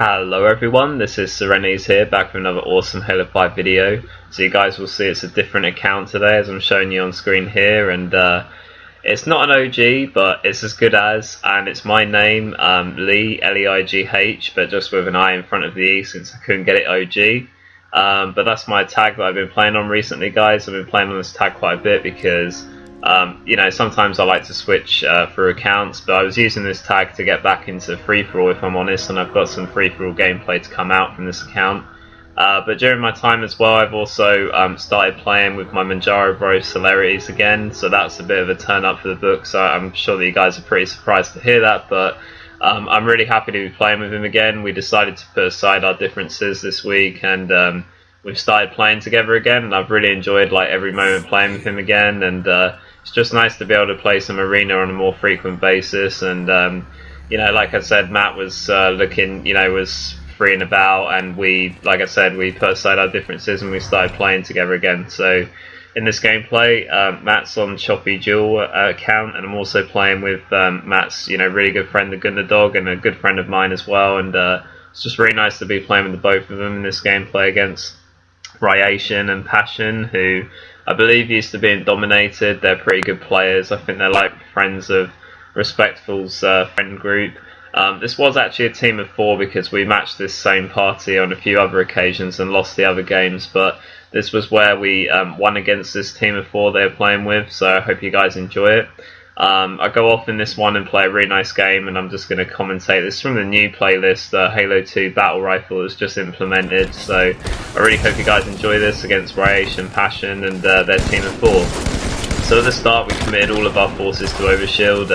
Hello everyone, this is Serenes here, back with another awesome Halo 5 video. So you guys will see it's a different account today as I'm showing you on screen here, and it's not an OG, but it's as good as, and it's my name, Lee, L-E-I-G-H, but just with an I in front of the E since I couldn't get it OG. But that's my tag that I've been playing on recently, guys. I've been playing on this tag quite a bit because you know, sometimes I like to switch through accounts, but I was using this tag to get back into free-for-all, if I'm honest, and I've got some free-for-all gameplay to come out from this account. But during my time as well, I've also started playing with my Manjaro Bro Celerities again, so that's a bit of a turn up for the book, so I'm sure that you guys are pretty surprised to hear that, but I'm really happy to be playing with him again. We decided to put aside our differences this week, and we've started playing together again, and I've really enjoyed like every moment playing with him again, and it's just nice to be able to play some arena on a more frequent basis. And you know, like I said, Matt was looking, you know, was free and about, and we, like I said, we put aside our differences and we started playing together again. So in this gameplay, Matt's on Choppy Duel account, and I'm also playing with Matt's, you know, really good friend, the Gundadog, and a good friend of mine as well. And it's just really nice to be playing with the both of them in this gameplay against Ryation and Passion, who I believe used to be in Dominated. They're pretty good players. I think they're like friends of Respectful's friend group. This was actually a team of 4 because we matched this same party on a few other occasions and lost the other games, but this was where we won against this team of 4 they're playing with, so I hope you guys enjoy it. I go off in this one and play a really nice game, and I'm just going to commentate. This is from the new playlist, Halo 2 Battle Rifle that's just implemented, so I really hope you guys enjoy this against Ryation, Passion, and their team of 4. So at the start we committed all of our forces to overshield.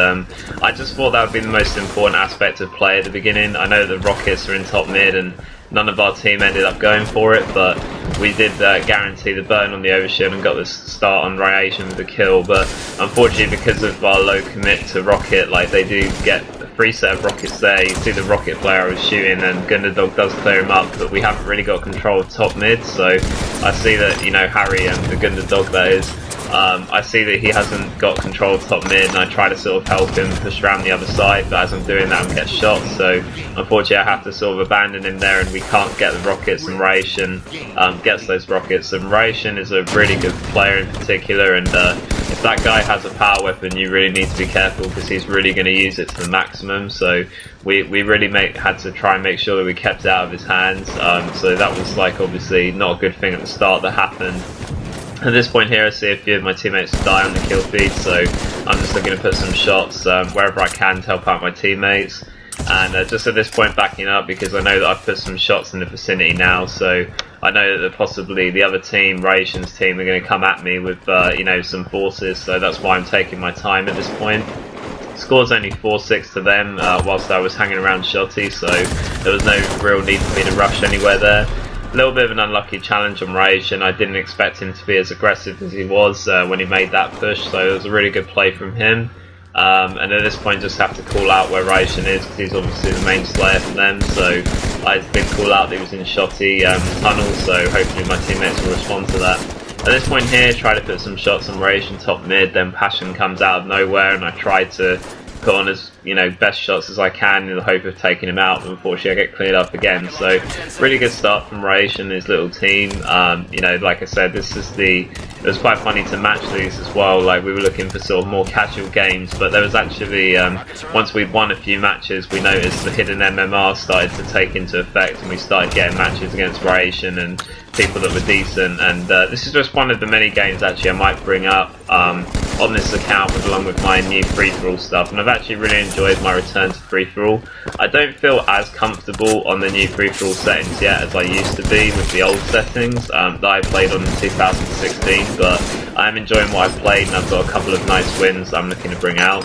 I just thought that would be the most important aspect of play at the beginning. I know the rockets are in top mid and none of our team ended up going for it, but we did guarantee the burn on the overshield and got the start on Ryation with the kill. But unfortunately, because of our low commit to rocket, like they do get a free set of rockets there. You see the rocket player I was shooting, and Gundadog does clear him up, but we haven't really got control of top mid. So I see that, you know, Harry and the Gundadog that is, I see that he hasn't got control of top mid, and I try to sort of help him push around the other side, but as I'm doing that I get shot, so unfortunately I have to sort of abandon him there, and we can't get the rockets, and Ryation gets those rockets. And Ryation is a really good player in particular, and if that guy has a power weapon you really need to be careful because he's really going to use it to the maximum, so we really had to try and make sure that we kept it out of his hands. So that was like obviously not a good thing at the start that happened. At this point here I see a few of my teammates die on the kill feed, so I'm just looking to put some shots wherever I can to help out my teammates, and just at this point backing up because I know that I've put some shots in the vicinity now, so I know that possibly the other team, Ryation's team, are going to come at me with you know, some forces, so that's why I'm taking my time at this point. Score's only 4-6 to them whilst I was hanging around Shotty, so there was no real need for me to rush anywhere there. A little bit of an unlucky challenge on Ryation. I didn't expect him to be as aggressive as he was when he made that push, so it was a really good play from him. And at this point just have to call out where Ryation is because he's obviously the main slayer for them, so I did call out that he was in Shotty tunnel, so hopefully my teammates will respond to that. At this point here, try to put some shots on Ryation top mid, then Passion comes out of nowhere, and I tried to put on as, you know, best shots as I can in the hope of taking him out, but unfortunately I get cleared up again. So really good start from Ryation and his little team. You know, like I said, it was quite funny to match these as well. Like we were looking for sort of more casual games, but there was actually once we'd won a few matches we noticed the hidden MMR started to take into effect, and we started getting matches against Ryation and people that were decent. And this is just one of the many games actually I might bring up on this account along with my new free-for-all stuff, and I've actually really enjoyed my return to free-for-all. I don't feel as comfortable on the new free-for-all settings yet as I used to be with the old settings that I played on in 2016, but I'm enjoying what I've played, and I've got a couple of nice wins that I'm looking to bring out.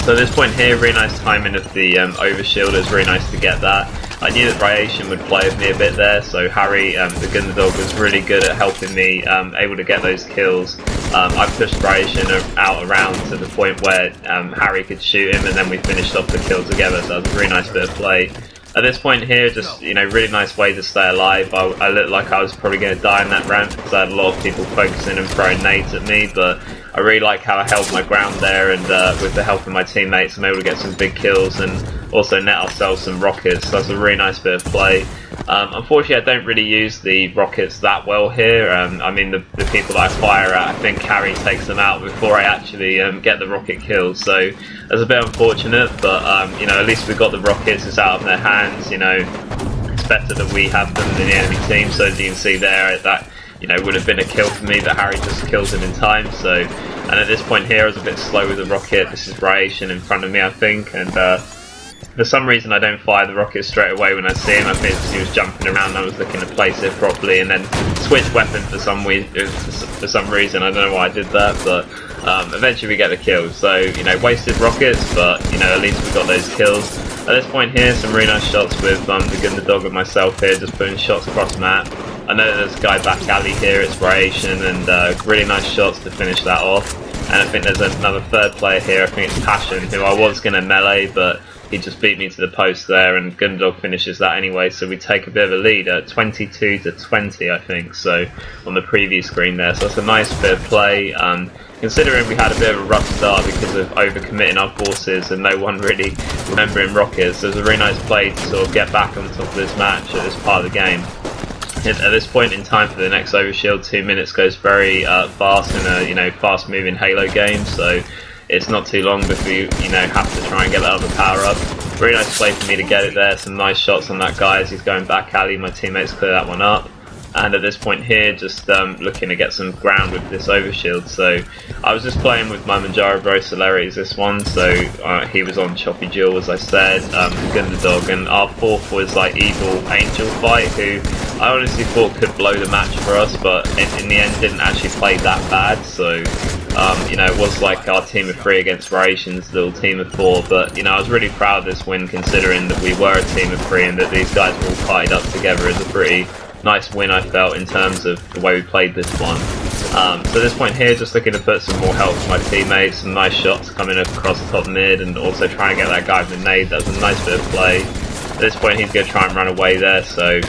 So at this point here, really nice timing of the overshield. It was really nice to get that. I knew that Ryation would play with me a bit there, so Harry, the Gundadog, was really good at helping me, able to get those kills. I pushed Ryation out around to the point where Harry could shoot him, and then we finished off the kill together, so that was a really nice bit of play. At this point here, just, you know, really nice way to stay alive. I looked like I was probably going to die in that ramp because I had a lot of people focusing and throwing nades at me, but I really like how I held my ground there, and with the help of my teammates I'm able to get some big kills, and also net ourselves some rockets. So that's a really nice bit of play. Unfortunately, I don't really use the rockets that well here. I mean, the people that I fire at, I think Harry takes them out before I actually get the rocket kills. So that's a bit unfortunate, but you know, at least we got the rockets. It's out of their hands. You know, it's better that we have them than the enemy team. So as you can see there, that, you know, would have been a kill for me, but Harry just kills him in time. So, and at this point here, I was a bit slow with the rocket. This is Ryation in front of me, I think, and for some reason I don't fire the rocket straight away when I see him. I think it's because he was jumping around and I was looking to place it properly, and then switch weapon for some reason. I don't know why I did that, but eventually we get the kill. So, you know, wasted rockets, but, you know, at least we got those kills. At this point here, some really nice shots with the Gundadog and myself here, just putting shots across map. I know there's a guy back alley here, it's Ryation, and really nice shots to finish that off. And I think there's another third player here, I think it's Passion, who I was going to melee, but he just beat me to the post there, and Gundadog finishes that anyway, so we take a bit of a lead at 22-20, I think, so on the preview screen there. So that's a nice bit of play. Considering we had a bit of a rough start because of overcommitting our forces and no one really remembering rockets, so it was a really nice play to sort of get back on top of this match at this part of the game. At this point in time for the next overshield, 2 minutes goes very fast in a, you know, fast moving Halo game, so it's not too long before you know, have to try and get that other power up. Really nice play for me to get it there. Some nice shots on that guy as he's going back alley. My teammates clear that one up. And at this point here, just looking to get some ground with this overshield. So I was just playing with my Manjaro Bro Celerities this one. So he was on Choppy Jewel, as I said, Gundadog, and our fourth was like Evil Angel Fight, who I honestly thought could blow the match for us, but in the end didn't actually play that bad. So you know, it was like our team of 3 against Ryation's little team of 4, but you know, I was really proud of this win considering that we were a team of 3 and that these guys were all tied up together. As a pretty nice win, I felt, in terms of the way we played this one. So at this point here, just looking to put some more help to my teammates, some nice shots coming across the top mid, and also trying to get that guy with the nade. That was a nice bit of play. At this point he's going to try and run away there, so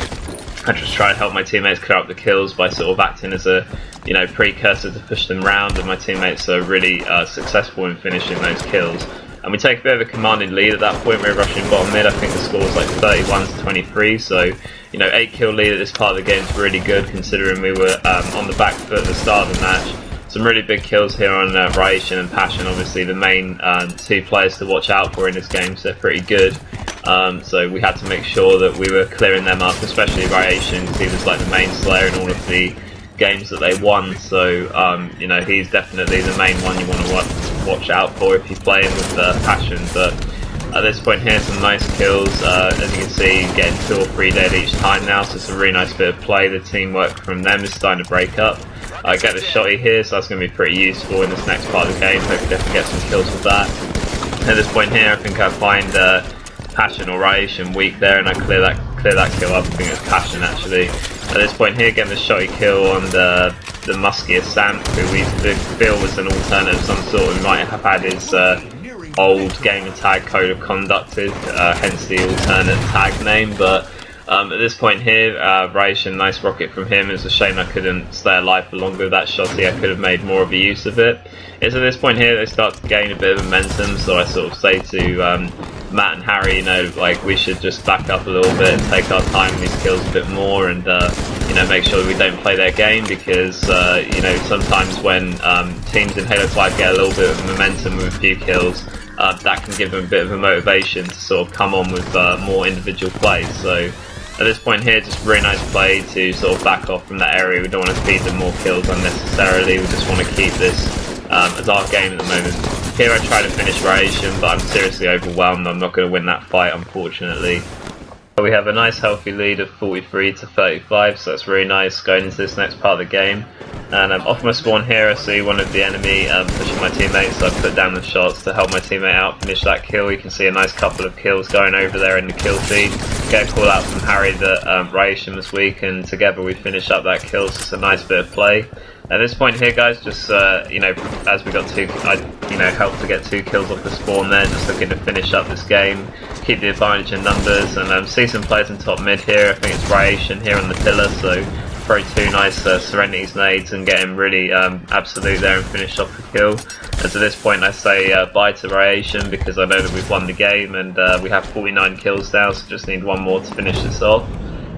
I just try to help my teammates clear up the kills by sort of acting as a, you know, precursor to push them round, and my teammates are really successful in finishing those kills. And we take a bit of a commanding lead at that point. We're rushing bottom mid. I think the score was like 31-23, so, you know, 8 kill lead at this part of the game is really good considering we were on the back foot at the start of the match. Some really big kills here on Ryation and Passion, obviously the main 2 players to watch out for in this game, so they're pretty good. So we had to make sure that we were clearing them up, especially Ryation, because he was like the main slayer in all of the games that they won. So you know, he's definitely the main one you want to watch out for if you're playing with Passion. But at this point here, some nice kills. As you can see, getting 2 or 3 dead each time now, so it's a really nice bit of play. The teamwork from them is starting to break up. I get the shotty here, so that's going to be pretty useful in this next part of the game. Hopefully I can get some kills with that. At this point here, I think I find Passion or Ryation weak there, and I clear that kill up. I think it's Passion actually. At this point here, getting the shotty kill on the MusikerSumpf653, who we feel was an alternate of some sort. We might have had his old gamer tag code of conduct, hence the alternate tag name. But at this point here, Ryation, nice rocket from him. It's a shame I couldn't stay alive for longer with that shotty. I could have made more of a use of it. It's at this point here they start to gain a bit of momentum, so I sort of say to Matt and Harry, you know, like, we should just back up a little bit and take our time in these kills a bit more, and you know, make sure we don't play their game, because you know, sometimes when teams in Halo 5 get a little bit of momentum with a few kills, that can give them a bit of a motivation to sort of come on with more individual plays. So at this point here, just really nice play to sort of back off from that area. We don't want to feed them more kills unnecessarily. We just want to keep this as our game at the moment. Here I try to finish Ryation, but I'm seriously overwhelmed. I'm not going to win that fight, unfortunately. We have a nice healthy lead of 43-35, so that's really nice going into this next part of the game. And off my spawn here, I see one of the enemy pushing my teammates, so I put down the shots to help my teammate out finish that kill. You can see a nice couple of kills going over there in the kill feed. Get a call out from Harry that Ryation was weak, and together we finish up that kill, so it's a nice bit of play. At this point here, guys, just you know, as we got helped to get 2 kills off the spawn there, just looking to finish up this game, keep the advantage in numbers, and see some players in top mid here. I think it's Ryation here on the pillar, so throw 2 nice Serenity's nades and get him really absolute there and finish off the kill. And to this point I say bye to Ryation, because I know that we've won the game and we have 49 kills now, so just need 1 more to finish this off.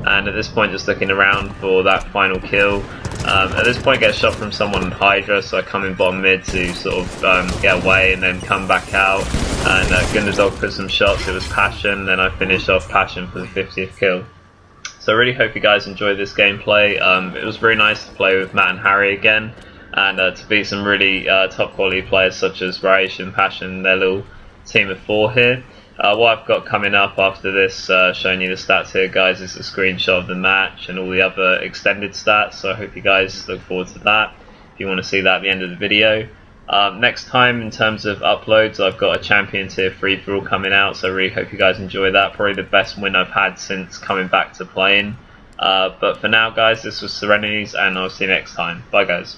And at this point just looking around for that final kill. At this point get a shot from someone on Hydra, so I come in bottom mid to sort of get away and then come back out. And Gunderdog put some shots, it was Passion, then I finish off Passion for the 50th kill. So I really hope you guys enjoyed this gameplay. It was very nice to play with Matt and Harry again, and to beat some really top quality players such as Ryation, Passion, their little team of 4 here. What I've got coming up after this, showing you the stats here guys, is a screenshot of the match and all the other extended stats, so I hope you guys look forward to that if you want to see that at the end of the video. Next time in terms of uploads, I've got a champion tier free-for-all coming out, so I really hope you guys enjoy that. Probably the best win I've had since coming back to playing. But for now guys, this was Serenities, and I'll see you next time. Bye guys.